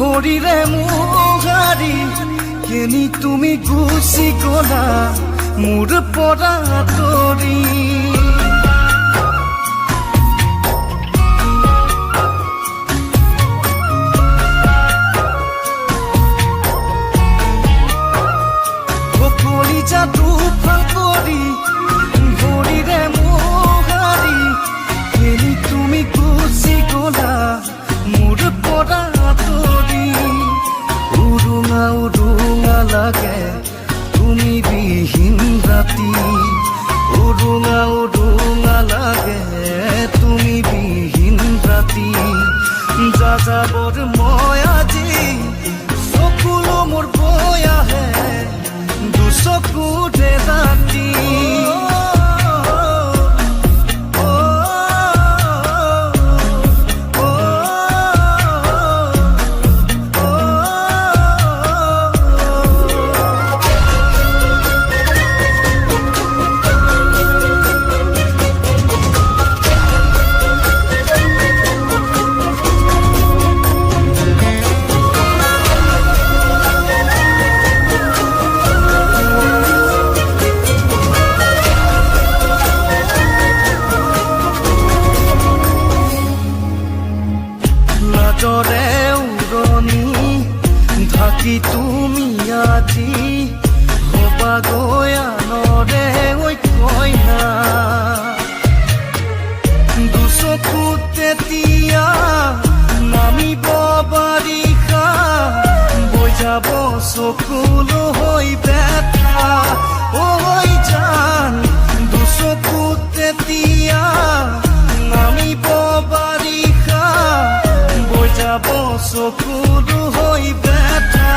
ভৰিৰে মোহাৰি কেনি তুমি গুচি গলা মোৰ পৰা আঁতৰি কলিজাটো ফাল কৰি ভৰিৰে মোহাৰি কেনি তুমি গুচি গলা মোৰ পৰা আঁতৰি উৰুঙা উৰুঙা লাগে তুমি বিহীন ৰাতি উৰুঙা উৰুঙা লাগে তুমি বিহীন ৰাতি যাযাবৰ মই আজি চকুলো মোৰ বৈ আহে দুচকুৰে ৰাতি লাজৰে উৰণি ঢাকি তুমি আজি হবা গৈ আনৰে ঐ কইনা দুচকুত তেতিয়া নামিব বাৰিষা বৈ যাব চকুলো হৈ বেথা ঐ জান দুচকুত তেতিয়া নামিব বাৰিষা যাব চকুলো হৈ বেথা